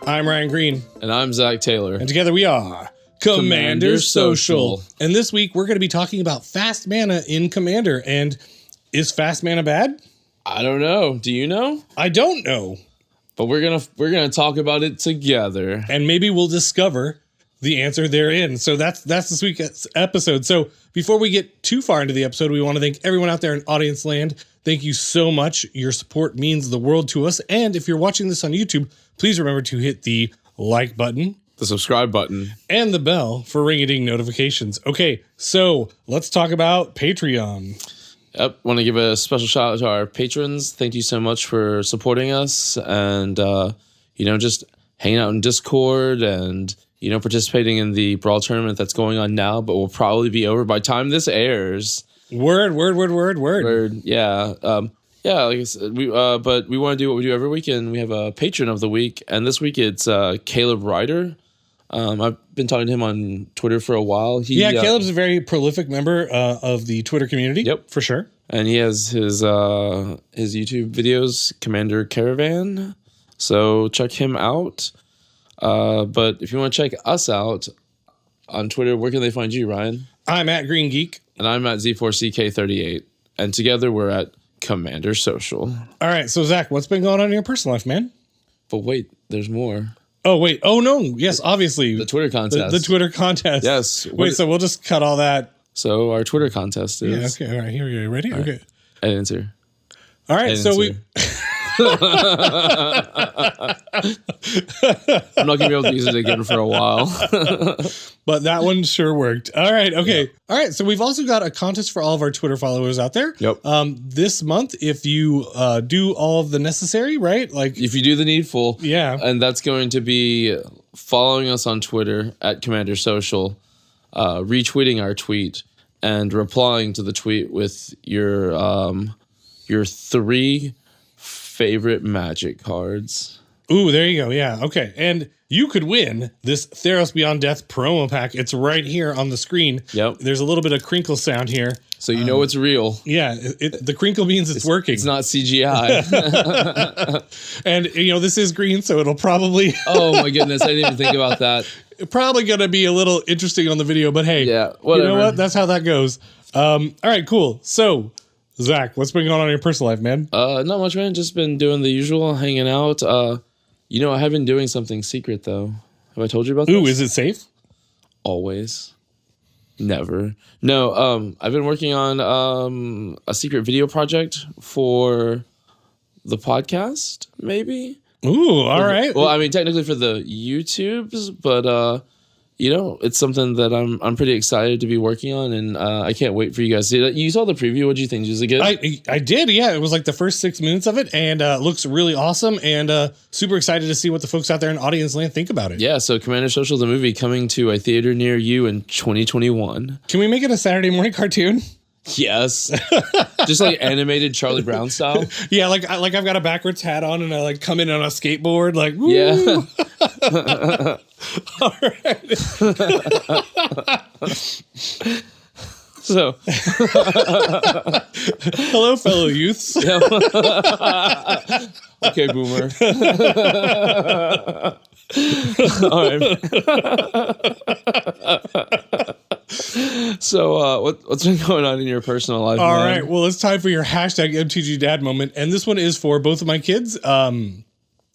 I'm Ryan Green. And I'm Zack Taylor. And together we are Commander Social. And this week we're going to be talking about fast mana in Commander. And is fast mana bad? I don't know. Do you know? I don't know. But we're gonna talk about it together. And maybe we'll discover the answer therein. So that's this week's episode. So before we get too far into the episode, we want to thank everyone out there in audience land. Thank you so much. Your support means the world to us. And if you're watching this on YouTube, please remember to hit the like button, the subscribe button, and the bell for ring-a-ding notifications. Okay, so let's talk about Patreon. Yep, want to give a special shout out to our patrons. Thank you so much for supporting us and, just hanging out in Discord and, participating in the Brawl tournament that's going on now, but will probably be over by the time this airs. Word. Yeah. Like I said, but we want to do what we do every weekend. We have a patron of the week, and this week it's Caleb Ryder. I've been talking to him on Twitter for a while. Caleb's a very prolific member of the Twitter community. Yep, for sure. And he has his YouTube videos, Commander Caravan. So check him out. But if you want to check us out on Twitter, where can they find you, Ryan? I'm at Green Geek. And I'm at Z4CK38. And together we're at Commander Social. All right, so Zach, what's been going on in your personal life, man? But wait, there's more. Oh, wait. Oh, no. Yes, obviously. The Twitter contest. The Twitter contest. Yes. Wait, so we'll just cut all that. So our Twitter contest is... Yeah, okay. All right, here we go. Ready? All okay. Right. Answer. All right, so we... I'm not going to be able to use it again for a while. But that one sure worked. All right. Okay. Yeah. All right. So we've also got a contest for all of our Twitter followers out there. Yep. This month, if you do all of the necessary, right? Like if you do the needful. Yeah. And that's going to be following us on Twitter at Commander Social, retweeting our tweet, and replying to the tweet with your 3 favorite Magic cards. Ooh, there you go. Yeah. Okay. And you could win this Theros Beyond Death promo pack. It's right here on the screen. Yep. There's a little bit of crinkle sound here. So you know it's real. Yeah. The crinkle means it's working. It's not CGI. And, this is green, so it'll probably... Oh, my goodness. I didn't even think about that. Probably going to be a little interesting on the video, but hey, yeah, whatever. You know what? That's how that goes. All right, cool. So... Zach, what's been going on in your personal life, man? Not much, man. Just been doing the usual, hanging out. I have been doing something secret, though. Have I told you about this? Ooh, is it safe? Always. Never. No, I've been working on a secret video project for the podcast, maybe? Ooh, all right. Well, I mean, technically for the YouTubes, but... it's something that I'm pretty excited to be working on, and I can't wait for you guys to see that. You saw the preview. What did you think? Was it good? I did, yeah. It was like the first 6 minutes of it, and looks really awesome, and super excited to see what the folks out there in audience land think about it. Yeah, so Commander Social, the movie, coming to a theater near you in 2021. Can we make it a Saturday morning cartoon? Yes. Just like animated Charlie Brown style. Yeah, like I've got a backwards hat on, and I like come in on a skateboard, like, woo! Yeah. All right. So, hello, fellow youths. Okay, boomer. All right. So, what's been going on in your personal life? All man? right. Well, it's time for your hashtag MTG Dad moment, and this one is for both of my kids.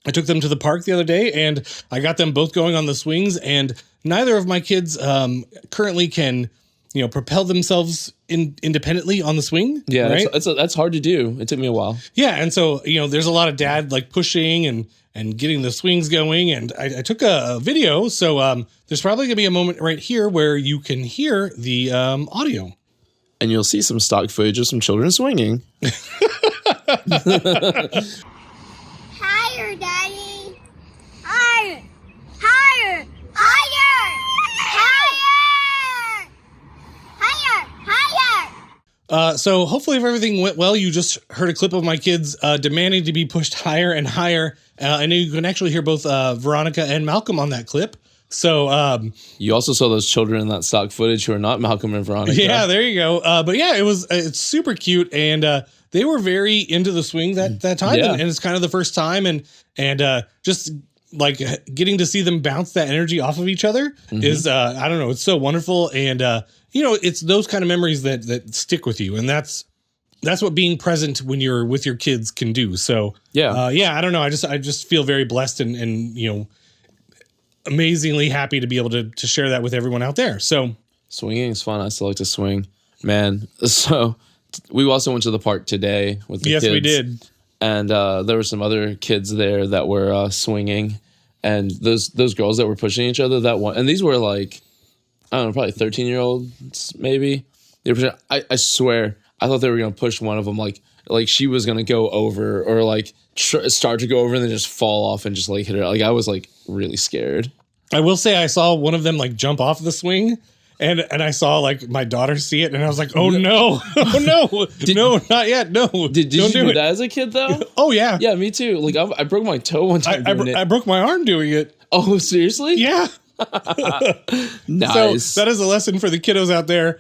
I took them to the park the other day, and I got them both going on the swings, and neither of my kids currently can, propel themselves independently on the swing. Yeah, right? that's hard to do. It took me a while. Yeah, and so, there's a lot of dad, like, pushing and getting the swings going, and I took a video, so there's probably going to be a moment right here where you can hear the audio. And you'll see some stock footage of some children swinging. Higher, Daddy. Higher. Higher. Higher. Higher. Higher. Higher. So hopefully if everything went well, you just heard a clip of my kids demanding to be pushed higher and higher. I know you can actually hear both Veronica and Malcolm on that clip. So you also saw those children in that stock footage who are not Malcolm and Veronica. Yeah, there you go. But yeah, it's super cute, and they were very into the swing that time, Yeah. and it's kind of the first time, and just like getting to see them bounce that energy off of each other is, I don't know, it's so wonderful. And, it's those kind of memories that stick with you. And that's what being present when you're with your kids can do. So, I don't know. I just feel very blessed and amazingly happy to be able to share that with everyone out there. So swinging is fun. I still like to swing, man. So we also went to the park today with the kids. Yes, we did. And there were some other kids there that were swinging, and those girls that were pushing each other. And these were like, I don't know, probably 13-year-olds maybe. They were. I swear, I thought they were gonna push one of them like she was gonna go over or like start to go over and then just fall off and just like hit her. Like I was like really scared. I will say I saw one of them like jump off the swing. And I saw like my daughter see it, and I was like, "Oh no, oh no, no, not yet, no." Did you do that as a kid though? Oh yeah, yeah, me too. Like I broke my toe one time. I broke my arm doing it. Oh seriously? Yeah. Nice. So that is a lesson for the kiddos out there.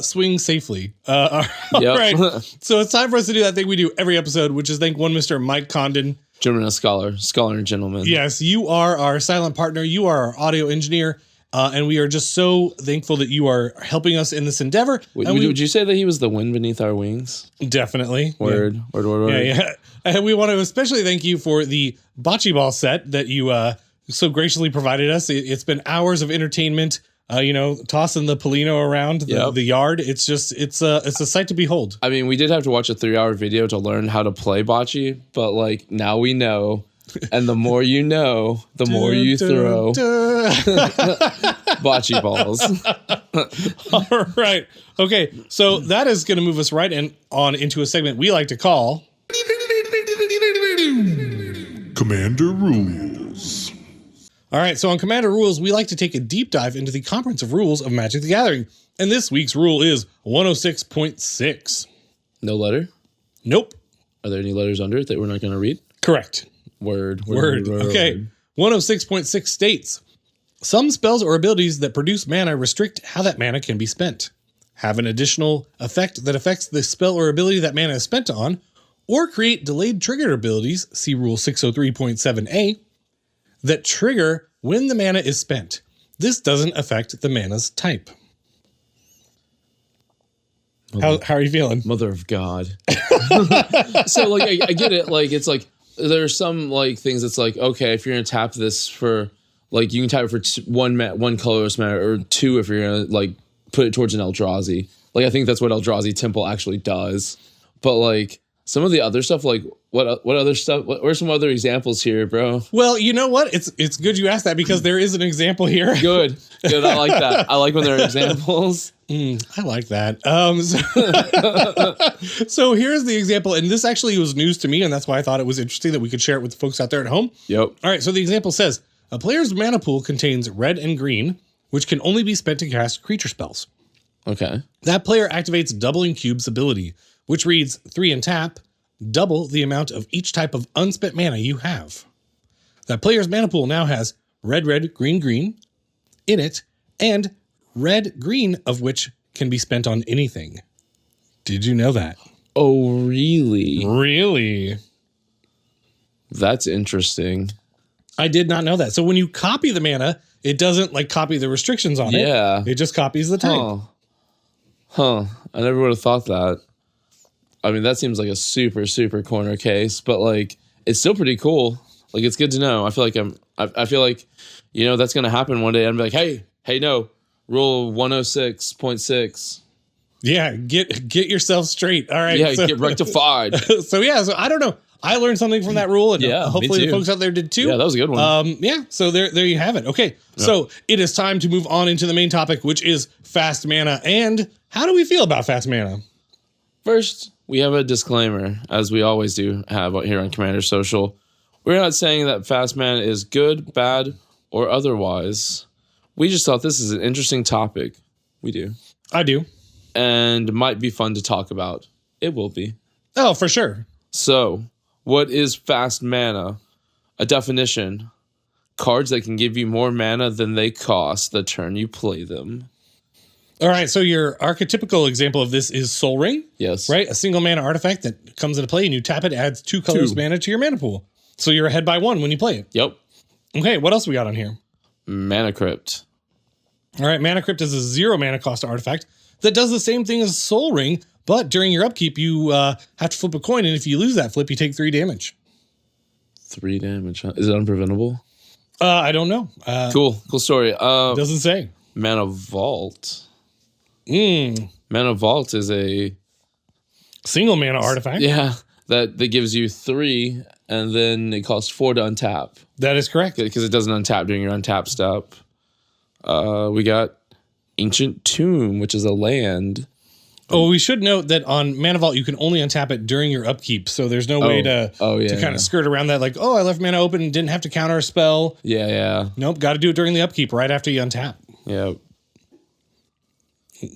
Swing safely. All right. So it's time for us to do that thing we do every episode, which is thank one Mr. Mike Condon. Gentleman, a scholar and gentleman. Yes, you are our silent partner. You are our audio engineer. And we are just so thankful that you are helping us in this endeavor. Would you say that he was the wind beneath our wings? Definitely. Word. Yeah. And we want to especially thank you for the bocce ball set that you so graciously provided us. It's been hours of entertainment, tossing the Polino around the yard. It's a sight to behold. I mean, we did have to watch a 3-hour video to learn how to play bocce, but like now we know. And the more you know, the more you throw bocce balls. All right. Okay. So that is going to move us right on into a segment we like to call Commander Rules. All right. So on Commander Rules, we like to take a deep dive into the comprehensive rules of Magic the Gathering. And this week's rule is 106.6. No letter? Nope. Are there any letters under it that we're not going to read? Correct. Word. Okay. 106.6 states, some spells or abilities that produce mana restrict how that mana can be spent, have an additional effect that affects the spell or ability that mana is spent on, or create delayed trigger abilities, see Rule 603.7a, that trigger when the mana is spent. This doesn't affect the mana's type. How are you feeling? Mother of God. So, like, I get it. Like, it's like, there's some like things that's like, okay, if you're gonna tap this for like, you can tap it for one colorless mana, or 2 if you're gonna like put it towards an Eldrazi. Like I think that's what Eldrazi Temple actually does. But like some of the other stuff, like what other stuff? What are some other examples here, bro? Well, you know what? It's good you asked that because there is an example here. Good. I like that. I like when there are examples. I like that. So here's the example, and this actually was news to me, and that's why I thought it was interesting that we could share it with the folks out there at home. Yep. All right, so the example says, a player's mana pool contains red and green, which can only be spent to cast creature spells. Okay. That player activates Doubling Cube's ability, which reads 3 and tap, double the amount of each type of unspent mana you have. That player's mana pool now has red, green in it, and red, green of which can be spent on anything. Did you know that? Oh, really? Really? That's interesting. I did not know that. So when you copy the mana, it doesn't like copy the restrictions on it. Yeah. It just copies the type. Huh. I never would have thought that. I mean, that seems like a super, super corner case, but like, it's still pretty cool. Like, it's good to know. I feel like, that's going to happen one day. I'm like, hey, no. Rule 106.6. Yeah, get yourself straight. All right. Yeah, get rectified. So I don't know. I learned something from that rule, and hopefully the folks out there did too. Yeah, that was a good one. So there you have it. Okay, so it is time to move on into the main topic, which is fast mana. And how do we feel about fast mana? First, we have a disclaimer, as we always do have here on Commander Social. We're not saying that fast mana is good, bad, or otherwise. We just thought this is an interesting topic. We do. I do. And might be fun to talk about. It will be. Oh, for sure. So, what is fast mana? A definition. Cards that can give you more mana than they cost the turn you play them. All right, so your archetypical example of this is Soul Ring. Yes. Right? A single mana artifact that comes into play and you tap it, adds 2 colors mana to your mana pool. So you're ahead by 1 when you play it. Yep. Okay, what else we got on here? Mana Crypt. All right, Mana Crypt is a 0 mana cost artifact that does the same thing as Soul Ring, but during your upkeep, you have to flip a coin, and if you lose that flip, you take 3 damage. 3 damage. Huh? Is it unpreventable? I don't know. Cool story. Doesn't say. Mana Vault. Mana Vault is a single mana artifact. Yeah, that gives you 3, and then it costs 4 to untap. That is correct. Because it doesn't untap during your untap step. We got Ancient Tomb, which is a land. Oh, we should note that on Mana Vault, you can only untap it during your upkeep, so there's no way to kind of skirt around that, like, oh, I left mana open and didn't have to counter a spell. Yeah. Nope, got to do it during the upkeep, right after you untap. Yeah.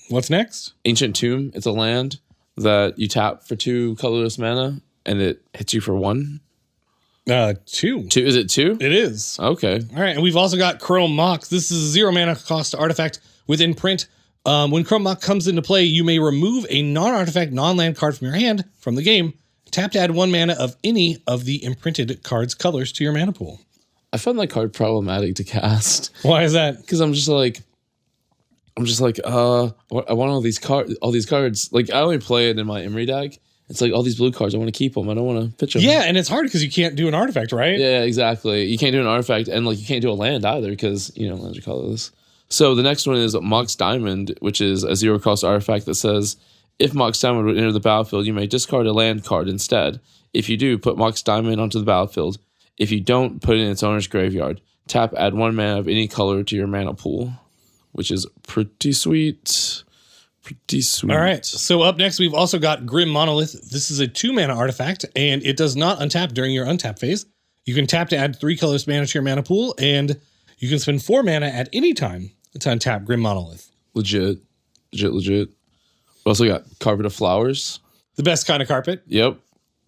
What's next? Ancient Tomb. It's a land that you tap for 2 colorless mana, and it hits you for 1. 2. 2. Is it 2? It is. Okay. All right, and we've also got Chrome Mox. This is a 0 mana cost artifact with imprint. When Chrome Mox comes into play, you may remove a non-artifact, non-land card from your hand from the game. Tap to add 1 mana of any of the imprinted card's colors to your mana pool. I found that card problematic to cast. Why is that? Because I'm just like, I want all these cards. Like, I only play it in my Emery deck. It's like all these blue cards. I want to keep them. I don't want to pitch them. Yeah, and it's hard because you can't do an artifact, right? Yeah, exactly. You can't do an artifact, and like you can't do a land either because lands are colorless. So the next one is Mox Diamond, which is a 0 cost artifact that says, if Mox Diamond would enter the battlefield, you may discard a land card instead. If you do, put Mox Diamond onto the battlefield. If you don't, put it in its owner's graveyard. Tap, add 1 mana of any color to your mana pool, which is pretty sweet. All right, so up next, we've also got Grim Monolith. This is a 2 mana artifact, and it does not untap during your untap phase. You can tap to add 3 colorless mana to your mana pool, and you can spend 4 mana at any time to untap Grim Monolith. Legit. We also got Carpet of Flowers. The best kind of carpet. Yep.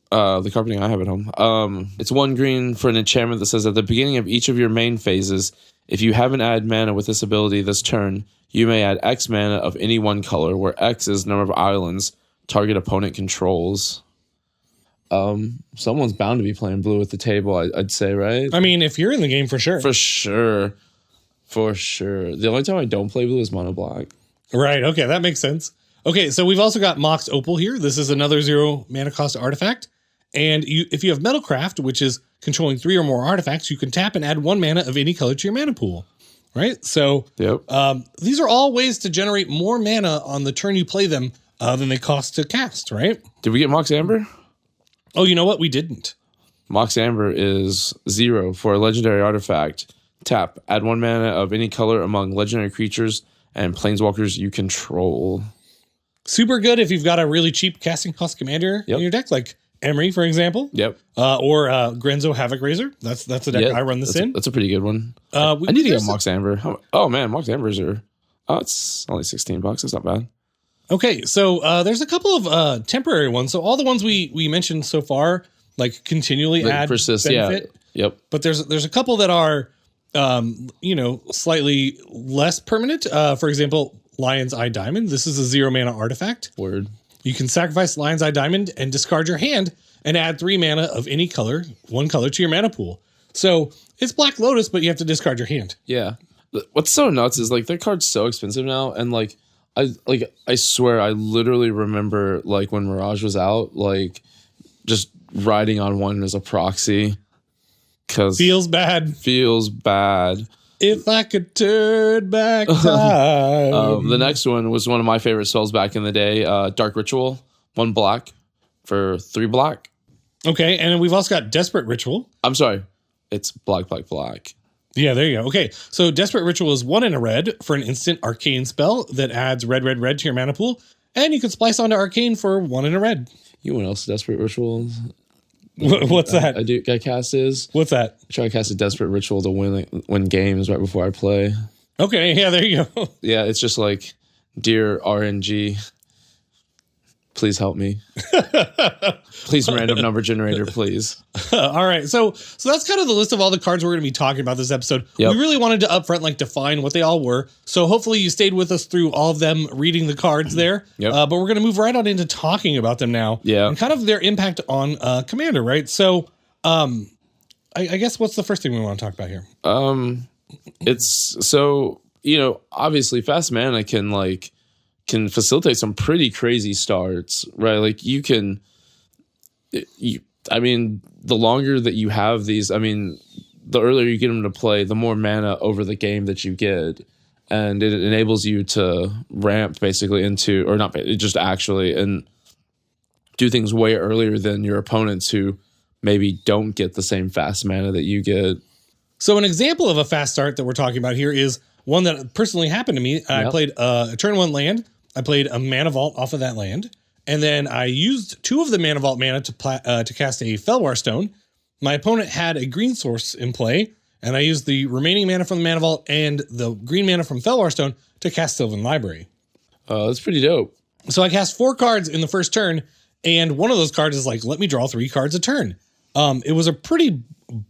The carpeting I have at home. It's 1 green for an enchantment that says at the beginning of each of your main phases, if you haven't added mana with this ability this turn, you may add X mana of any 1 color, where X is number of islands target opponent controls. Someone's bound to be playing blue at the table, I'd say, right? I mean, if you're in the game, for sure. For sure. The only time I don't play blue is mono black. Right, okay, that makes sense. Okay, so we've also got Mox Opal here. This is another 0 mana cost artifact. And if you have Metalcraft, which is controlling 3 or more artifacts, you can tap and add 1 mana of any color to your mana pool. Right? So these are all ways to generate more mana on the turn you play them than they cost to cast, right? Did we get Mox Amber? Oh, you know what? We didn't. Mox Amber is 0 for a legendary artifact. Tap, add 1 mana of any color among legendary creatures and planeswalkers you control. Super good if you've got a really cheap casting cost commander in your deck, like Emery, for example. Yep. Or Grenzo Havoc Razor. That's the deck I run this in. That's a pretty good one. I need to get Mox Amber. Oh man, Mox Ambers are. Oh, it's only $16. It's not bad. Okay, so there's a couple of temporary ones. So all the ones we mentioned so far, like continually add persist, benefit. Yeah. Yep. But there's a couple that are, slightly less permanent. For example, Lion's Eye Diamond. This is a 0 mana artifact. Word. You can sacrifice Lion's Eye Diamond and discard your hand and add 3 mana of any color, 1 color to your mana pool. So it's Black Lotus, but you have to discard your hand. Yeah. What's so nuts is like their card's so expensive now, and I swear I literally remember like when Mirage was out, like just riding on one as a proxy. Cause feels bad. If I could turn back time. The next one was one of my favorite spells back in the day. Dark Ritual, 1 black for 3 black. Okay, and then we've also got Desperate Ritual. I'm sorry, it's black. Yeah, there you go. Okay, so Desperate Ritual is 1 and a red for an instant arcane spell that adds red to your mana pool, and you can splice onto arcane for 1 and a red. You know what else Desperate Ritual? What's that? I cast is. What's that? I try to cast a Desperate Ritual to win games right before I play. Okay, yeah, there you go. Yeah, it's just like, dear RNG, please help me. Please, random number generator, please. All right, so that's kind of the list of all the cards we're going to be talking about this episode. Yep. We really wanted to upfront define what they all were. So hopefully you stayed with us through all of them, reading the cards there. Yep. But we're going to move right on into talking about them now. Yeah. And kind of their impact on Commander, right? So I I guess what's the first thing we want to talk about here? It's so, obviously fast mana can facilitate some pretty crazy starts, right? Like the longer that you have these, the earlier you get them to play, the more mana over the game that you get. And it enables you to ramp basically into, or not, just actually, and do things way earlier than your opponents who maybe don't get the same fast mana that you get. So an example of a fast start that we're talking about here is one that personally happened to me. I played a turn 1 land. I played a mana vault off of that land. And then I used 2 of the mana vault mana to cast a Felwar Stone. My opponent had a green source in play, and I used the remaining mana from the mana vault and the green mana from Felwar Stone to cast Sylvan Library. That's pretty dope. So I cast 4 cards in the first turn, and one of those cards is like, let me draw 3 cards a turn. It was a pretty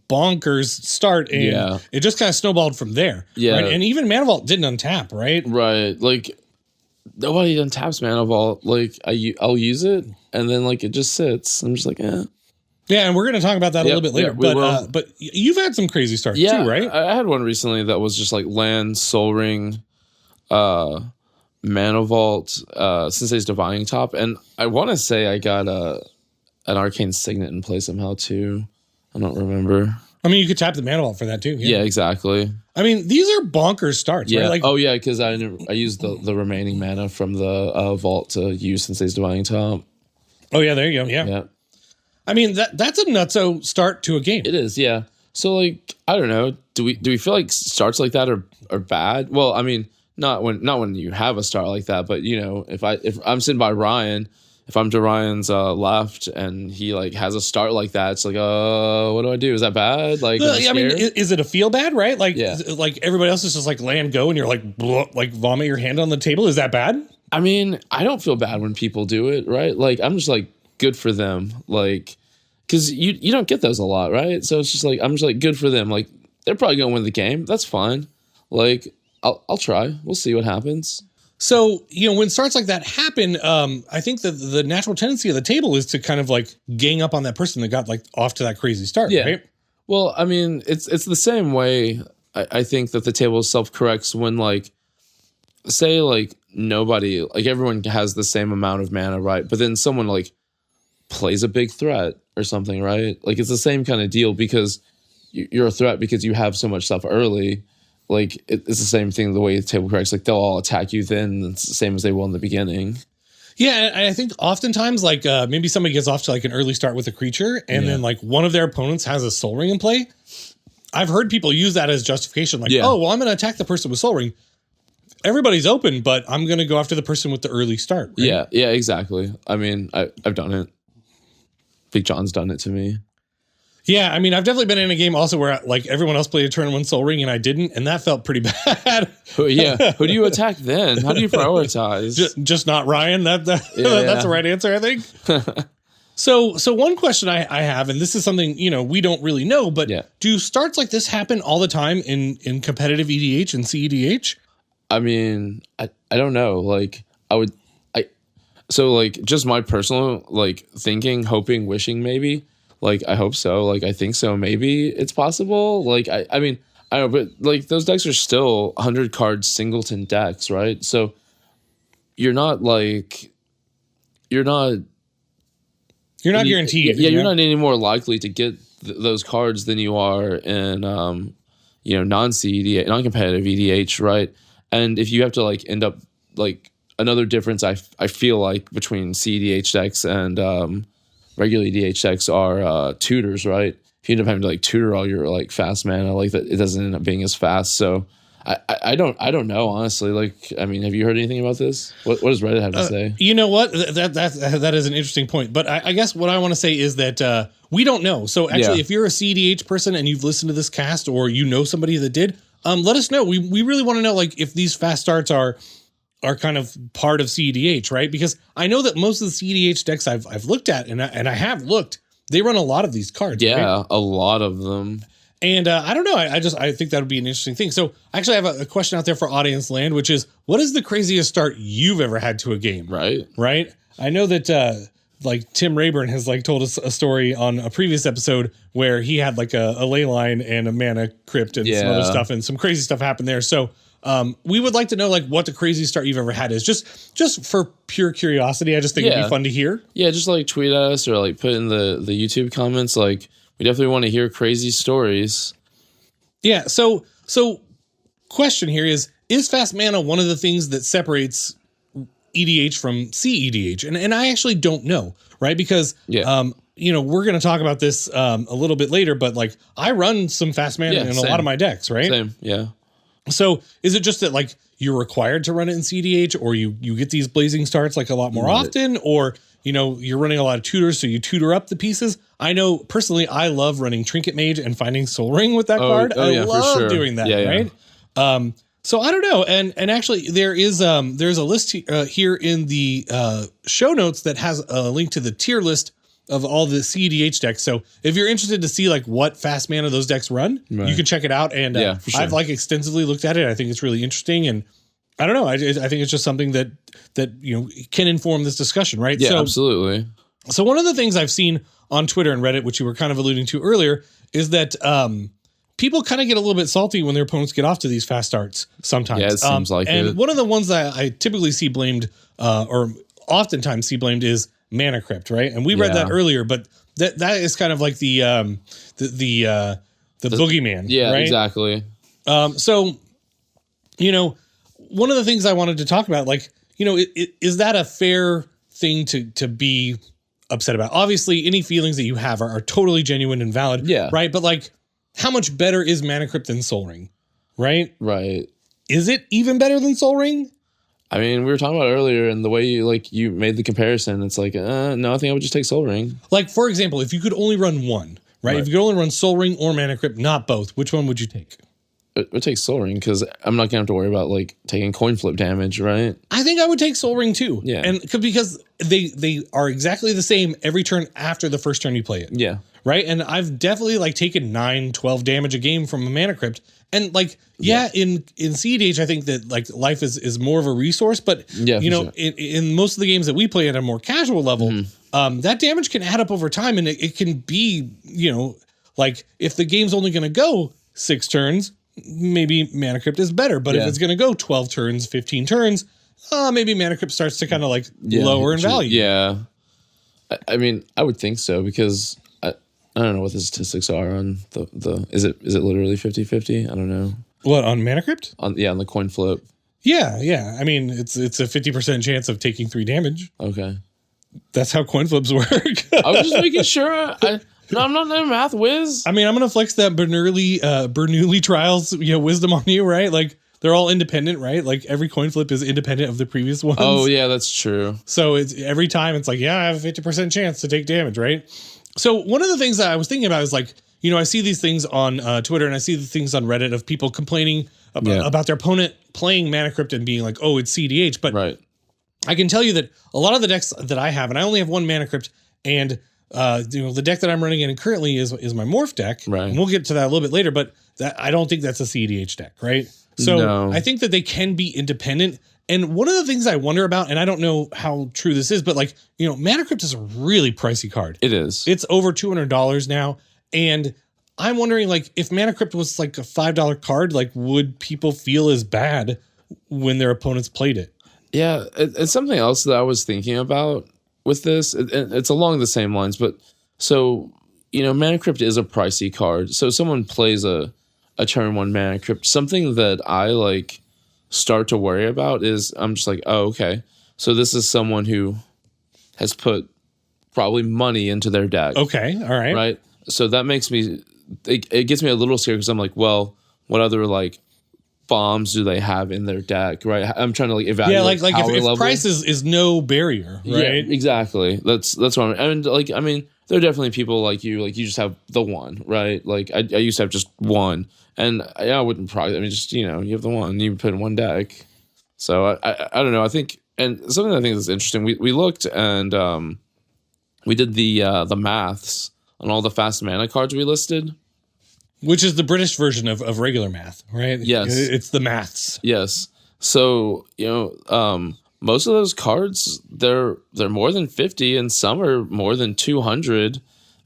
bonkers start, and it just kind of snowballed from there. Yeah. Right? And even Mana Vault didn't untap, right? Right. Like, nobody untaps Mana Vault. Like, I'll use it, and then, like, it just sits. I'm just like, eh. Yeah, and we're going to talk about that a little bit later. Yeah, but you've had some crazy starts too, right? I had one recently that was just like land, Soul Ring, Mana Vault, Sensei's Divining Top, and I want to say I got an Arcane Signet in play somehow too. I don't remember. I mean, you could tap the Mana Vault for that too. Yeah, exactly. I mean, these are bonkers starts, yeah. right? Like, because I used the remaining mana from the vault to use Sensei's Divining Top. Oh yeah, there you go. Yeah. I mean, that's a nutso start to a game. It is, yeah. So like, I don't know. Do we feel like starts like that are bad? Well, I mean, not when you have a start like that, but if I'm sitting by Ryan, if I'm to Ryan's left and he like has a start like that, it's like, what do I do? Is that bad? Like, I mean, is it a feel bad, right? Like, like everybody else is just like land go and you're like, like vomit your hand on the table. Is that bad? I mean, I don't feel bad when people do it, right? Like, I'm just like, good for them. Like, because you don't get those a lot, right? So it's just like, I'm just like, good for them. Like, they're probably going to win the game. That's fine. Like, I'll try. We'll see what happens. So, when starts like that happen, I think that the natural tendency of the table is to kind of like gang up on that person that got like off to that crazy start, right? Well, I mean, it's the same way I think that the table self-corrects when like, say like nobody, like everyone has the same amount of mana, right? But then someone like plays a big threat or something, right? Like it's the same kind of deal because you're a threat because you have so much stuff early. Like it's the same thing the way the table corrects. Like they'll all attack you then. It's the same as they will in the beginning. Yeah, I think oftentimes like maybe somebody gets off to like an early start with a creature and then like one of their opponents has a Soul Ring in play. I've heard people use that as justification. Like, oh, well, I'm going to attack the person with Soul Ring. Everybody's open, but I'm going to go after the person with the early start. Right? Yeah, exactly. I mean, I've done it. Big John's done it to me. Yeah, I mean, I've definitely been in a game also where like everyone else played a turn 1 Soul Ring and I didn't, and that felt pretty bad. Who do you attack then? How do you prioritize? Just not Ryan. That's the right answer, I think. So one question I have, and this is something we don't really know, but do starts like this happen all the time in competitive EDH and CEDH? I mean, I don't know. Like so like just my personal like thinking, hoping, wishing maybe. Like, I hope so. Like, I think so. Maybe it's possible. Like, I mean, I don't know, but like those decks are still 100 card singleton decks, right? So you're not guaranteed. Yeah, you're not any more likely to get those cards than you are in, non-CEDH, non-competitive EDH, right? And if you have to like end up like another difference, I feel like between CEDH decks and regular EDH decks are tutors, right? If you end up having to like tutor all your like fast mana, like that, it doesn't end up being as fast. So I don't know, honestly. Like, I mean, have you heard anything about this? What does Reddit have to say? You know what? That is an interesting point. But I guess what I want to say is that we don't know. So actually, if you're a CEDH person and you've listened to this cast or you know somebody that did, let us know. We really want to know like if these fast starts are kind of part of CEDH, right? Because I know that most of the CEDH decks I've looked at, and I have looked, they run a lot of these cards. Yeah, right? a lot of them. And I don't know. I think that would be an interesting thing. So actually, I have a question out there for audience land, which is, what is the craziest start you've ever had to a game? Right. I know that like Tim Rayburn has like told us a story on a previous episode where he had like a ley line and a mana crypt and some other stuff, and some crazy stuff happened there. So we would like to know like what the craziest start you've ever had is, just for pure curiosity. I just think it'd be fun to hear. Yeah, just like tweet at us or like put in the YouTube comments. Like we definitely want to hear crazy stories. Yeah. So question here is fast mana one of the things that separates EDH from CEDH? And I actually don't know, right? Because you know, we're going to talk about this a little bit later, but like I run some fast mana in a lot of my decks, right? Same, yeah. So is it just that like you're required to run it in CDH, or you get these blazing starts like a lot more often, or you know, you're running a lot of tutors, so you tutor up the pieces? I know personally I love running Trinket Mage and finding Soul Ring with that card. I love doing that, right? So I don't know. And actually there's a list here in the show notes that has a link to the tier list of all the CEDH decks. So if you're interested to see like what fast mana those decks run, you can check it out. And for sure. I've like extensively looked at it. I think it's really interesting. And I don't know. I think it's just something that you know can inform this discussion, right? Yeah, absolutely. So one of the things I've seen on Twitter and Reddit, which you were kind of alluding to earlier, is that people kind of get a little bit salty when their opponents get off to these fast starts sometimes. Yeah, it seems like it. And one of the ones that I typically see blamed, or oftentimes see blamed, is Mana Crypt, right? And we read that earlier, but that is kind of like the boogeyman. Yeah, right? Exactly. So, you know, one of the things I wanted to talk about, like, you know, is that a fair thing to be upset about? Obviously, any feelings that you have are totally genuine and valid. Yeah. Right. But like, how much better is Mana Crypt than Soul Ring? Right. Right. Is it even better than Soul Ring? I mean, we were talking about earlier, and the way you made the comparison, it's like, no, I think I would just take Soul Ring. Like, for example, if you could only run one, right? If you could only run Soul Ring or Mana Crypt, not both, which one would you take? I would take Soul Ring because I'm not gonna have to worry about like taking coin flip damage, right? I think I would take Soul Ring too. Yeah, and because they are exactly the same every turn after the first turn you play it. Yeah, right. And I've definitely like taken 9-12 damage a game from a Mana Crypt. And like, in CEDH, I think that like life is more of a resource, but you know, in most of the games that we play at a more casual level, that damage can add up over time, and it can be, you know, like if the game's only going to go 6 turns, maybe Mana Crypt is better. But if it's going to go 12 turns, 15 turns, maybe Mana Crypt starts to kind of like lower in value. Yeah, I mean, I would think so because I don't know what the statistics are on the is it literally 50-50? I don't know. What, on Mana Crypt? On the coin flip. Yeah. I mean, it's a 50% chance of taking 3 damage. Okay. That's how coin flips work. I was just making sure. I'm not a math whiz. I mean, I'm gonna flex that Bernoulli trials, you know, wisdom on you, right? Like they're all independent, right? Like every coin flip is independent of the previous ones. Oh yeah, that's true. So it's every time it's like, I have a 50% chance to take damage, right? So one of the things that I was thinking about is like, you know, I see these things on Twitter and I see the things on Reddit of people complaining about their opponent playing Mana Crypt and being like, oh, it's CDH. But I can tell you that a lot of the decks that I have, and I only have one Mana Crypt, and you know, the deck that I'm running in currently is my Morph Deck. Right. And we'll get to that a little bit later, but I don't think that's a CDH deck, right? So I think that they can be independent. And one of the things I wonder about, and I don't know how true this is, but like, you know, Mana Crypt is a really pricey card. It is. It's over $200 now. And I'm wondering, like, if Mana Crypt was like a $5 card, like, would people feel as bad when their opponents played it? Yeah, it's something else that I was thinking about with this. It's along the same lines, but so, you know, Mana Crypt is a pricey card. So someone plays a turn 1 Mana Crypt. Something that I like start to worry about is I'm just like, oh, okay. So this is someone who has put probably money into their deck. Okay. All right. Right. So that makes me, it gets me a little scared because I'm like, well, what other like bombs do they have in their deck? Right. I'm trying to like evaluate. Yeah. Like if price is no barrier. Right. Yeah, exactly. That's what I'm, and like, I mean, there are definitely people like you just have the one, right? Like I used to have just one. And I wouldn't probably, I mean, just, you know, you have the one, you put in one deck. So I don't know. I think, and something I think is interesting, we looked and we did the maths on all the fast mana cards we listed. Which is the British version of regular math, right? Yes. It's the maths. Yes. So, you know, most of those cards, they're more than 50, and some are more than 200.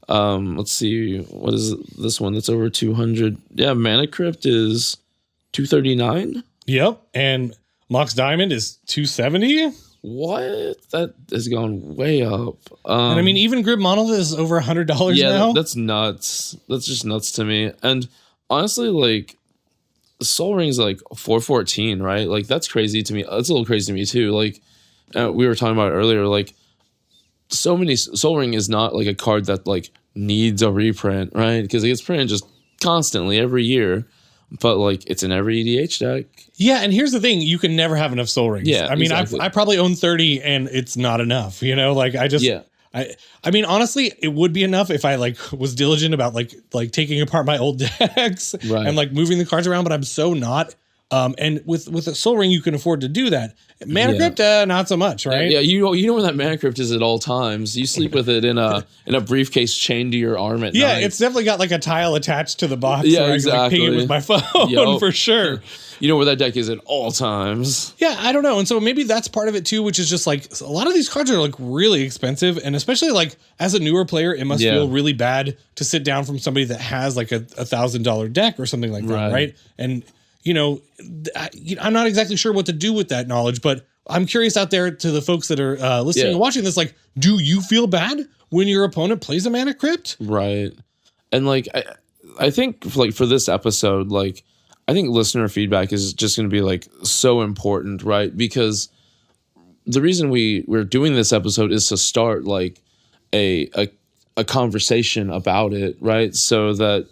Let's see, what is this one that's over 200? Yeah, Mana Crypt is 239. Yep, and Mox Diamond is 270. What? That has gone way up. And I mean, even Grid Monolith is over $100 yeah, now. that's nuts. That's just nuts to me. And honestly, like, Soul Ring's like 414, right? Like, that's crazy to me. That's a little crazy to me too. Like, we were talking about it earlier. Like, so many Soul Ring is not like a card that like needs a reprint, right? Because it gets printed just constantly every year. But like, it's in every EDH deck. Yeah, and here's the thing: you can never have enough Soul Rings. Yeah, I mean, exactly. I probably own 30, and it's not enough. You know, like I mean, honestly, it would be enough if I like was diligent about like taking apart my old decks and like moving the cards around. But I'm so not. And with a Soul Ring, you can afford to do that. Mana Crypt, not so much, right? Yeah, you know where that Mana Crypt is at all times. You sleep with it in a briefcase chained to your arm at night. Yeah, it's definitely got like a tile attached to the box. Yeah, where exactly. I can, like, ping it with my phone for sure. You know where that deck is at all times. Yeah, I don't know. And so maybe that's part of it too, which is just like a lot of these cards are like really expensive. And especially like as a newer player, it must feel really bad to sit down from somebody that has like a $1,000 deck or something like that, right? And you know, I'm not exactly sure what to do with that knowledge, but I'm curious out there to the folks that are listening and watching this. Like, do you feel bad when your opponent plays a Mana Crypt? Right. And like, I think like for this episode, like, I think listener feedback is just going to be like so important, right? Because the reason we're doing this episode is to start like a conversation about it, right? So that,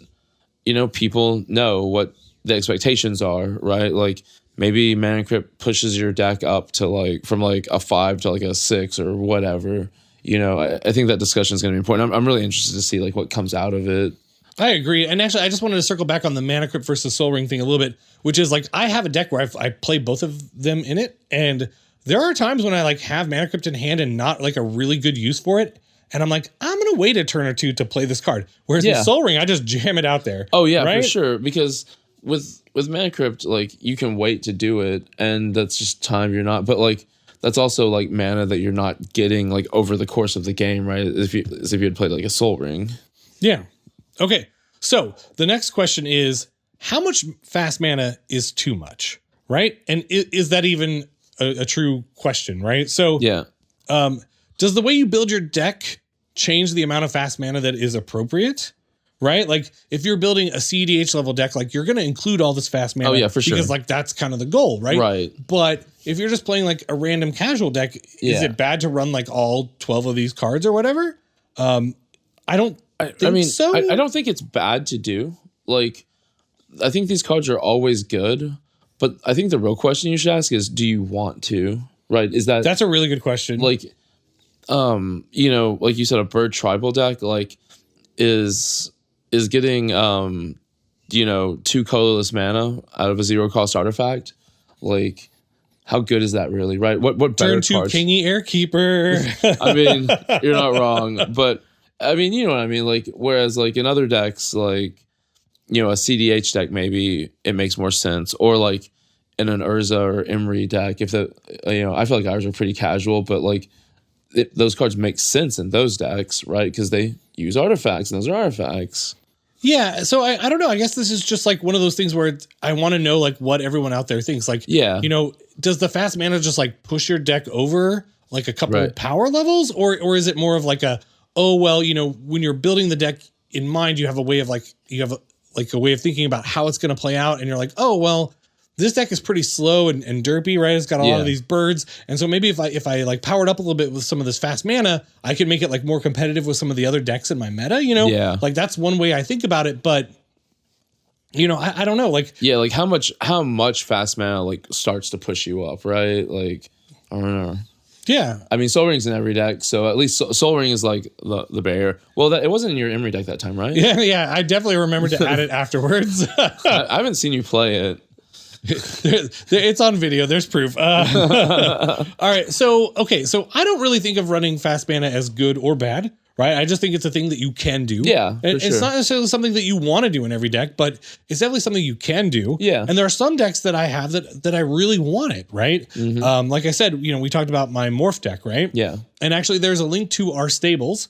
you know, people know what the expectations are, right? Like maybe Mana Crypt pushes your deck up to like from like a 5 to like a 6 or whatever. You know, I think that discussion is going to be important. I'm really interested to see like what comes out of it. I agree. And actually, I just wanted to circle back on the Mana Crypt versus Soul Ring thing a little bit, which is like I have a deck where I play both of them in it. And there are times when I like have Mana Crypt in hand and not like a really good use for it. And I'm like, I'm going to wait a turn or two to play this card. Whereas with Soul Ring, I just jam it out there. Oh, yeah, right? For sure. Because with Mana Crypt, like you can wait to do it. And that's just time you're not. But like, that's also like mana that you're not getting like over the course of the game, right? As if you had played like a Soul Ring. Yeah. Okay. So the next question is, how much fast mana is too much, right? And is that even a true question, right? So does the way you build your deck change the amount of fast mana that is appropriate, right? Like if you're building a CEDH level deck, like you're going to include all this fast mana. Oh yeah, for sure. Because like that's kind of the goal, right? Right. But if you're just playing like a random casual deck, is it bad to run like all 12 of these cards or whatever? I don't think so. I don't think it's bad to do. Like, I think these cards are always good, but I think the real question you should ask is, do you want to? Right? That's a really good question. Like, you know, like you said, a bird tribal deck, like, is getting, you know, 2 colorless mana out of a 0-cost artifact. Like, how good is that really? Right? What better Turn 2 cards? Kingy Airkeeper. I mean, you're not wrong, but I mean, you know what I mean? Like, whereas like in other decks, like, you know, a CDH deck, maybe it makes more sense. Or like in an Urza or Imri deck, if the, you know, I feel like ours are pretty casual, but like those cards make sense in those decks, right? Because they use artifacts and those are artifacts. Yeah. So I don't know. I guess this is just like one of those things where I want to know like what everyone out there thinks. Like, you know, does the fast mana just like push your deck over like a couple of power levels? Or is it more of like oh, well, you know, when you're building the deck in mind, you have a way of like, a way of thinking about how it's going to play out. And you're like, oh, well, this deck is pretty slow and derpy, right? It's got a lot of these birds. And so maybe if I like powered up a little bit with some of this fast mana, I can make it like more competitive with some of the other decks in my meta, you know? Yeah. Like that's one way I think about it, but you know, I don't know. Like, yeah, like how much fast mana like starts to push you up, right? Like, I don't know. Yeah. I mean, Soul Ring's in every deck, so at least Soul Ring is like the barrier. Well, it wasn't in your Imri deck that time, right? Yeah. I definitely remembered to add it afterwards. I haven't seen you play it. It's on video. There's proof. All right. So I don't really think of running fast mana as good or bad, right? I just think it's a thing that you can do. Yeah, for It's sure. not necessarily something that you want to do in every deck, but it's definitely something you can do. Yeah. And there are some decks that I have that I really want it, right? Like I said, we talked about my Morph deck, right? Yeah. And actually, there's a link to our stables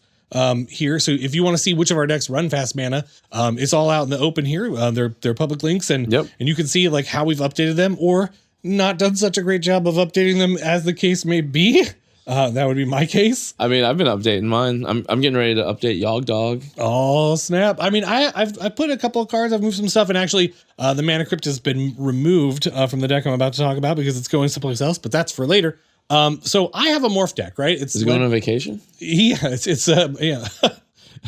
here. So if you want to see which of our decks run fast mana, it's all out in the open here. They're public links, and Yep. and you can see like how we've updated them or not done such a great job of updating them, as the case may be. That would be my case. I mean, I've been updating mine. I'm getting ready to update Yogg Dog. Oh snap! I mean, I've put a couple of cards. I've moved some stuff, and actually, the mana crypt has been removed from the deck I'm about to talk about because it's going someplace else. But that's for later. So I have a Morph deck, right? Is it going on vacation? Yeah, it's yeah.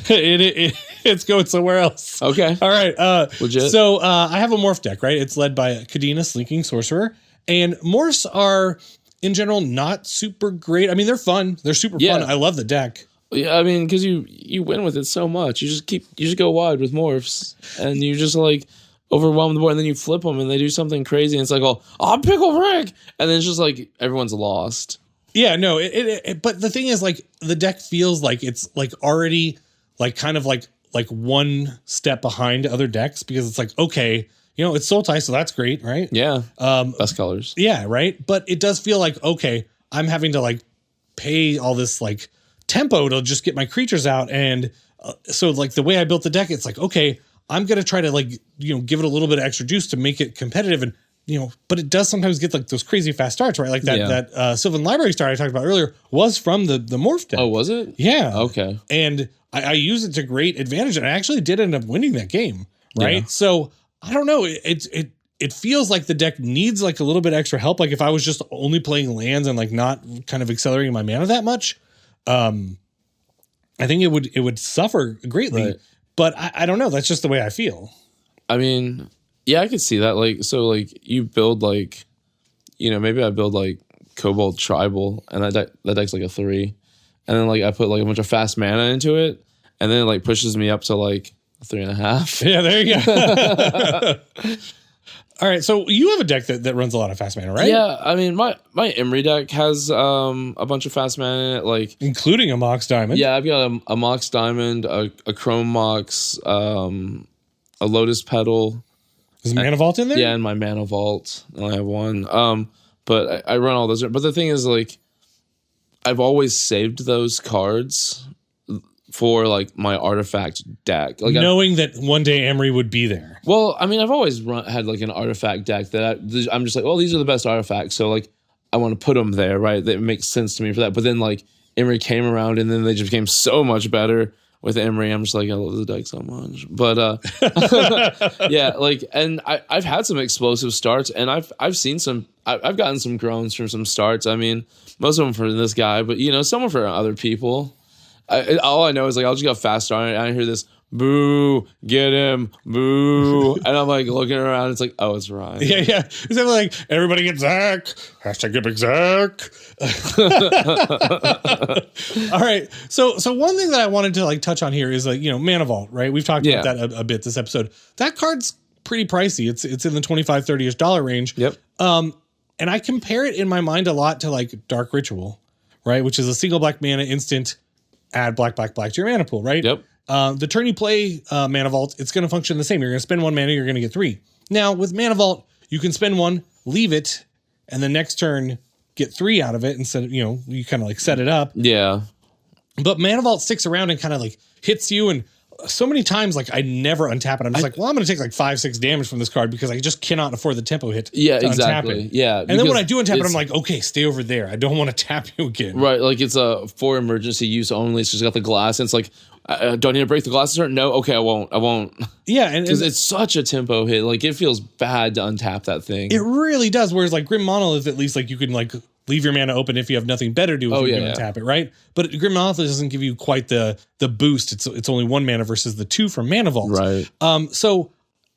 It's going somewhere else. Okay. All right. Legit. So I have a Morph deck, right? It's led by Kadena, Slinking Sorcerer, and Morphs are in general not super great. I mean, they're fun. They're super fun. I love the deck. Yeah, I mean, because you win with it so much. You just go wide with Morphs, and you just like overwhelm the board, and then you flip them, and they do something crazy, and it's like, oh, Pickle Rick, and then it's just like everyone's lost. Yeah, no, but the thing is, like, the deck feels like it's like already like kind of like one step behind other decks because it's like, okay, it's Soul Tie, so that's great, right? Yeah. Best colors. Yeah, right. But it does feel like, okay, I'm having to like pay all this like tempo to just get my creatures out. And so like the way I built the deck, it's like, okay, I'm going to try to like, give it a little bit of extra juice to make it competitive. And, but it does sometimes get like those crazy fast starts, right? Like that Sylvan Library start I talked about earlier was from the Morph deck. Oh, was it? Yeah. Okay. And I used it to great advantage, and I actually did end up winning that game, right? Yeah. So I don't know. It feels like the deck needs like a little bit extra help. Like if I was just only playing lands and like not kind of accelerating my mana that much, I think it would suffer greatly. Right. But I don't know. That's just the way I feel. I mean, yeah, I could see that. Like, so like you build like, maybe I build like Kobold Tribal, and that deck's like a 3, and then like I put like a bunch of fast mana into it, and then it like pushes me up to like 3.5. Yeah, there you go. All right, so you have a deck that runs a lot of fast mana, right? Yeah, I mean, my Emery deck has a bunch of fast mana in it, like including a Mox Diamond. Yeah, I've got a Mox Diamond, a Chrome Mox, a Lotus Petal. Is Mana Vault in there? Yeah, in my Mana Vault, I only have one. But I run all those. But the thing is, like, I've always saved those cards for like my artifact deck, like knowing that one day Emery would be there. Well, I mean, I've always had like an artifact deck that I'm just like, well, these are the best artifacts, so like I want to put them there, right? That makes sense to me for that. But then like Emery came around, and then they just became so much better with Emery. I'm just like, I love the deck so much. But yeah, like, and I've had some explosive starts, and I've seen some. I've gotten some groans from some starts. I mean, most of them for this guy, but some are for other people. All I know is like I'll just go fast start and I hear this boo, get him, boo, and I'm like looking around. It's like, oh, it's Ryan. Yeah. It's like everybody get Zack. Hashtag get big Zack. All right. So one thing that I wanted to like touch on here is like Mana Vault, right? We've talked about that a bit this episode. That card's pretty pricey. It's in the $25-$30 range. Yep. And I compare it in my mind a lot to like Dark Ritual, right? Which is a single black mana instant. Add black to your mana pool, right? Yep. The turn you play Mana Vault, it's going to function the same. You're going to spend 1 mana, you're going to get 3. Now, with Mana Vault, you can spend 1, leave it, and the next turn get 3 out of it instead of, you kind of like set it up. Yeah. But Mana Vault sticks around and kind of like hits you, and so many times like I never untap it. I'm just like, well, I'm going to take like 5-6 damage from this card because I just cannot afford the tempo hit. Yeah, to exactly. Untap it. Yeah. And then when I do untap it, I'm like, okay, stay over there. I don't want to tap you again. Right, like it's for emergency use only. It's just got the glass, and it's like, do I need to break the glass? No, okay, I won't. Yeah, and because it's such a tempo hit. Like it feels bad to untap that thing. It really does. Whereas like Grim Monolith, at least like you can like leave your mana open if you have nothing better to do if you're going to tap it, right? But Grim Monolith doesn't give you quite the boost. It's only 1 mana versus the 2 from Mana Vault. Right. So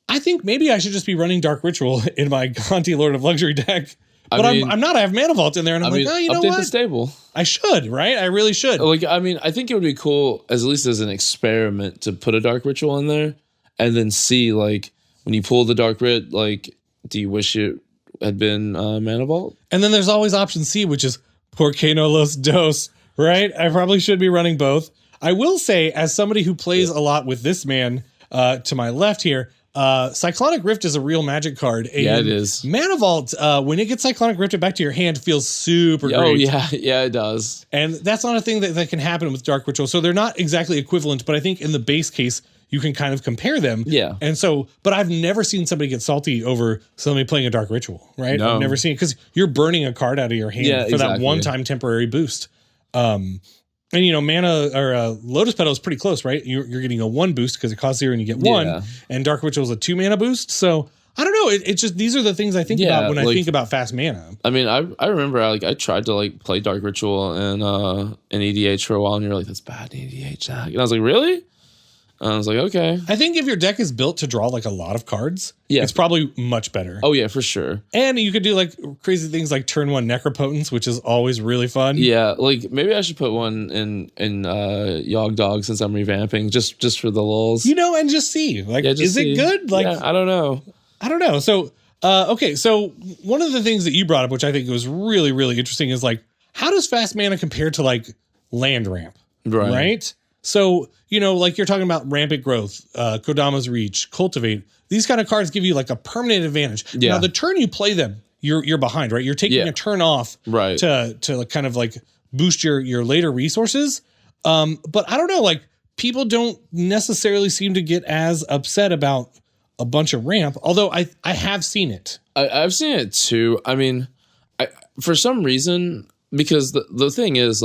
I think maybe I should just be running Dark Ritual in my Gonti Lord of Luxury deck. But I'm not. I have Mana Vault in there, and I'm like, oh, you know update what? the stable. I should, right? I really should. Like, I mean, I think it would be cool, at least as an experiment, to put a Dark Ritual in there, and then see, like, when you pull the Dark Rit, like, do you wish it had been Mana Vault? And then there's always option C, which is Por qué no los dos, right? I probably should be running both. I will say, as somebody who plays a lot with this man to my left here, Cyclonic Rift is a real Magic card. And Yeah, it is. Mana Vault, when it gets Cyclonic Rifted back to your hand, feels super great. Oh, yeah. Yeah, it does. And that's not a thing that can happen with Dark Ritual. So they're not exactly equivalent, but I think in the base case, you can kind of compare them. Yeah. And so, but I've never seen somebody get salty over somebody playing a Dark Ritual, right? No. I've never seen it because you're burning a card out of your hand for that one-time temporary boost. And mana or Lotus Petal is pretty close, right? You're getting a 1 boost because it costs 0 and you get 1, and Dark Ritual is a 2 mana boost. So I don't know. It's just these are the things I think about when I think about fast mana. I mean, I remember I tried to play Dark Ritual in EDH for a while, and you're like, that's bad in EDH, Zack. And I was like, really? And I was like, okay. I think if your deck is built to draw a lot of cards, it's probably much better. Oh yeah, for sure. And you could do crazy things like turn 1 Necropotence, which is always really fun. Yeah, maybe I should put one in Yogg Dog since I'm revamping, just for the lulz. And just see. Is it good? I don't know. I don't know. So okay, so one of the things that you brought up, which I think was really, really interesting, is how does fast mana compare to land ramp? Right? So, you're talking about Rampant Growth, Kodama's Reach, Cultivate. These kind of cards give you a permanent advantage. Yeah. Now, the turn you play them, you're behind, right? You're taking a turn off to kind of boost your later resources. But I don't know, people don't necessarily seem to get as upset about a bunch of ramp, although I have seen it. I've seen it too. I mean, for some reason, because the thing is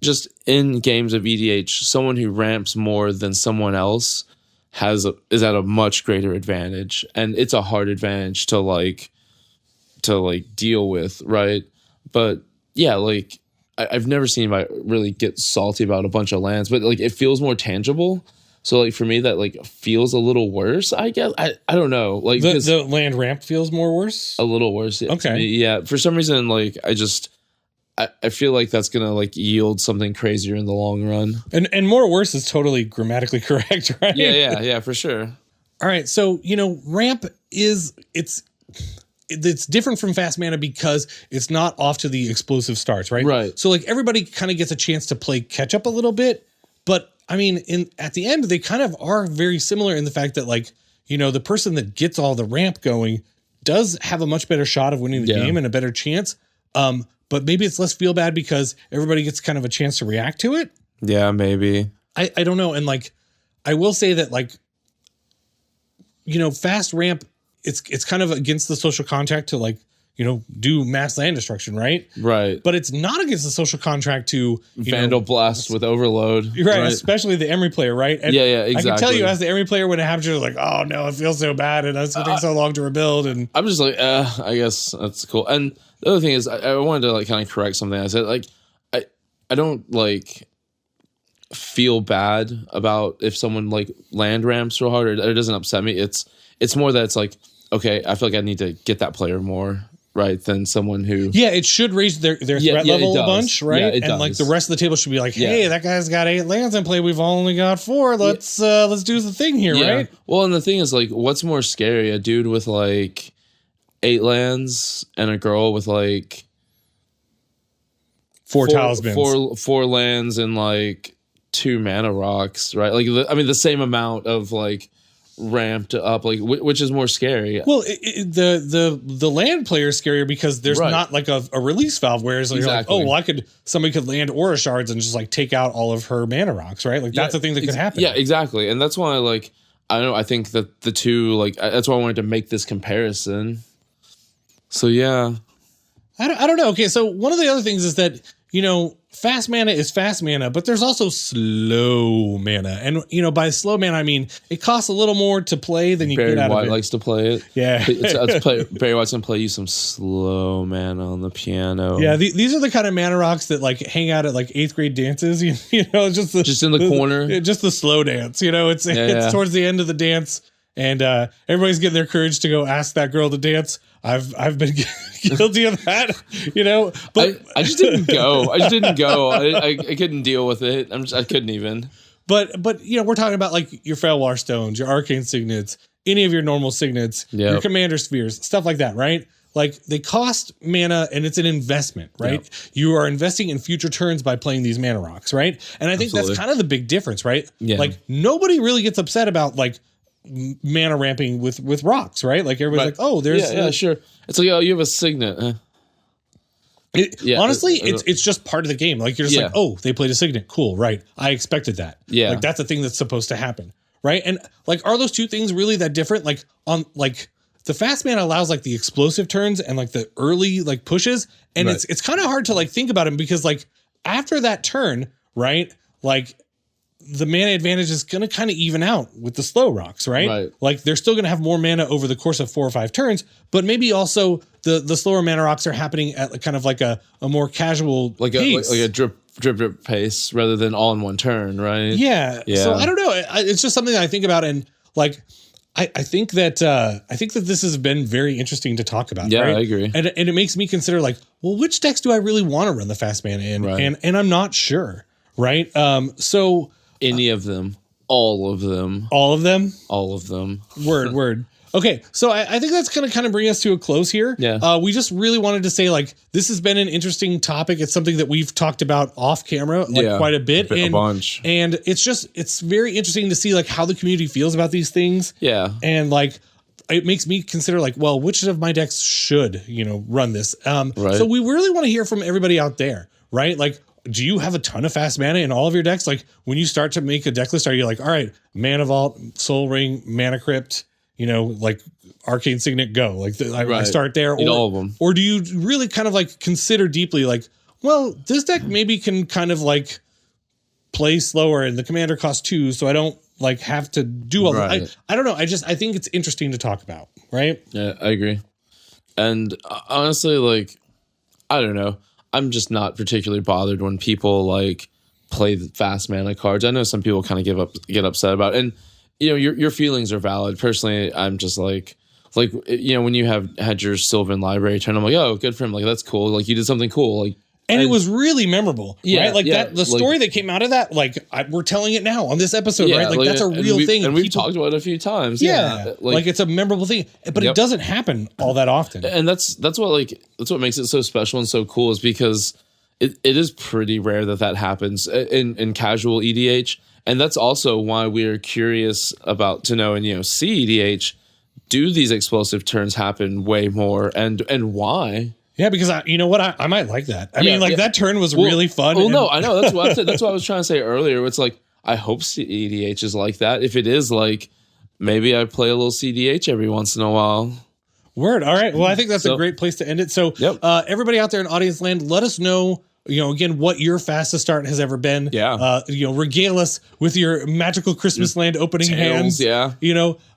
just in games of EDH, someone who ramps more than someone else is at a much greater advantage, and it's a hard advantage to deal with, right? But yeah, I've never seen anybody really get salty about a bunch of lands, but it feels more tangible. So for me, that feels a little worse. I guess I don't know. The land ramp feels more worse. A little worse. Yeah, okay. Yeah. For some reason, I feel like that's gonna yield something crazier in the long run. And more worse is totally grammatically correct, right? Yeah, for sure. All right, so ramp it's different from fast mana because it's not off to the explosive starts, right? Right. So everybody kind of gets a chance to play catch up a little bit, but I mean, at the end they kind of are very similar in the fact that the person that gets all the ramp going does have a much better shot of winning the game and a better chance. But maybe it's less feel bad because everybody gets kind of a chance to react to it. Yeah, maybe. I don't know. And I will say that fast ramp, it's kind of against the social contract to do mass land destruction, right? Right. But it's not against the social contract to Vandal Blast with Overload. Right. Especially the Emery player, right? And yeah, exactly. I can tell you as the Emery player when it happens, you're oh no, it feels so bad and it's going to take so long to rebuild. And I'm just I guess that's cool. And the other thing is I wanted to kind of correct something. I said I don't feel bad about if someone land ramps real hard or it doesn't upset me. It's more that it's okay, I feel I need to get that player more right than someone who it should raise their threat level a bunch, right? Yeah, it and does. The rest of the table should be hey, that guy's got 8 lands in play, we've only got 4, let's do the thing here, right? Well, and the thing is what's more scary, a dude with 8 lands and a girl with 4 talismans, 4 lands and 2 mana rocks, right? The same amount of ramped up, which is more scary? Well, the land player is scarier because there's not a release valve, whereas exactly. you're somebody could land Aura Shards and just take out all of her mana rocks, right? That's the thing that could happen. Yeah, exactly. And that's why I don't know, I think that the two that's why I wanted to make this comparison. So yeah. I don't know. Okay, so one of the other things is that fast mana is fast mana, but there's also slow mana. And, by slow mana, I mean, it costs a little more to play than you get out of it. Barry White likes to play it. Yeah. Barry White's going to play you some slow mana on the piano. Yeah, these are the kind of mana rocks that, hang out at, 8th grade dances, just in the corner. Just the slow dance, it's towards the end of the dance, and everybody's getting their courage to go ask that girl to dance. I've been guilty of that, but I just didn't go. I couldn't deal with it. I couldn't even. But we're talking about your Felwar Stones, your Arcane Signets, any of your normal Signets, your Commander Spheres, stuff like that, right? like they cost mana and it's an investment, right? You are investing in future turns by playing these mana rocks, right? And I think that's kind of the big difference, right? Yeah. Like nobody really gets upset about like mana ramping with rocks, right? Like everybody's like, oh, there's sure. It's like, oh, you have a signet. Honestly, it's just part of the game. Like you're just like, oh, they played a signet. Cool, right? I expected that. Yeah, like that's the thing that's supposed to happen, right? And like, are those two things really that different? Like on like the fast mana allows like the explosive turns and like the early like pushes, and it's kind of hard to like think about them because like after that turn, right? Like the mana advantage is going to kind of even out with the slow rocks, right? Like they're still going to have more mana over the course of 4 or 5 turns, but maybe also the slower mana rocks are happening at kind of like a more casual pace. Like a drip pace rather than all in one turn, right? Yeah. So I don't know. It's just something that I think about, and like I think that this has been very interesting to talk about. Yeah, right? I agree. And it makes me consider like, well, which decks do I really want to run the fast mana in? And I'm not sure. Right. So any of them, all of them, word. Okay. So I think that's going to kind of bring us to a close here. Yeah. We just really wanted to say like, this has been an interesting topic. It's something that we've talked about off camera, like quite a bit. A bunch. And it's very interesting to see like how the community feels about these things. Yeah. And like, it makes me consider like, well, which of my decks should, run this? So we really want to hear from everybody out there, right? Like, do you have a ton of fast mana in all of your decks? Like when you start to make a deck list, are you like, all right, Mana Vault, Soul Ring, Mana Crypt, like Arcane Signet, go. Like I start there. In all of them. Or do you really kind of like consider deeply like, well, this deck maybe can kind of like play slower and the commander costs 2, so I don't like have to do all that. I don't know. I think it's interesting to talk about. Right. Yeah, I agree. And honestly, like, I don't know. I'm just not particularly bothered when people like play the fast mana cards. I know some people kind of get upset about it. And your feelings are valid. Personally, I'm just like when you had your Sylvan library turn, I'm like, oh, good for him. Like that's cool. Like you did something cool. Like and it was really memorable, right? Like that, the story that came out of that, like we're telling it now on this episode, right? Like that's a real thing, and we've talked about it a few times. Yeah, like it's a memorable thing, but it doesn't happen all that often. And that's what makes it so special and so cool is because it is pretty rare that happens in casual EDH, and that's also why we're curious about to know and see EDH. Do these explosive turns happen way more, and why? Yeah, because I might like that. I mean, that turn was really fun. Well, no, I know. That's what I was trying to say earlier. It's like, I hope EDH is like that. If it is, like, maybe I play a little CDH every once in a while. Word. All right. Well, I think that's a great place to end it. So everybody out there in audience land, let us know, again, what your fastest start has ever been. Yeah. Regale us with your magical Christmas land opening hands. Yeah.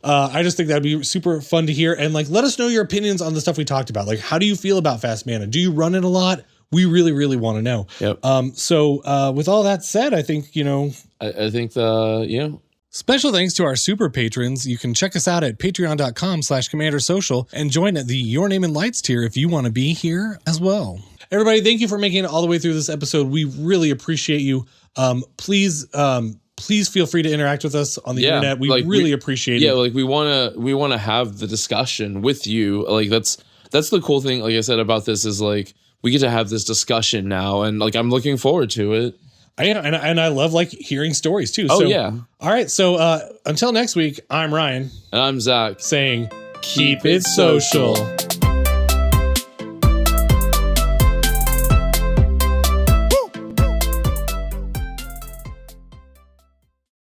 I just think that'd be super fun to hear. And like, let us know your opinions on the stuff we talked about. Like, how do you feel about fast mana? Do you run it a lot? We really, really want to know. Yep. So with all that said, I think, I think special thanks to our super patrons. You can check us out at patreon.com/commandersocial and join at the Your Name in Lights tier if you want to be here as well. Everybody, thank you for making it all the way through this episode. We really appreciate you. Please feel free to interact with us on the internet. We really appreciate it. Yeah, like we want to have the discussion with you. Like that's the cool thing, like I said, about this is like we get to have this discussion now, and like I'm looking forward to it. And I love like hearing stories too. Oh, so, yeah. All right. So until next week, I'm Ryan. And I'm Zack. Saying, keep it social.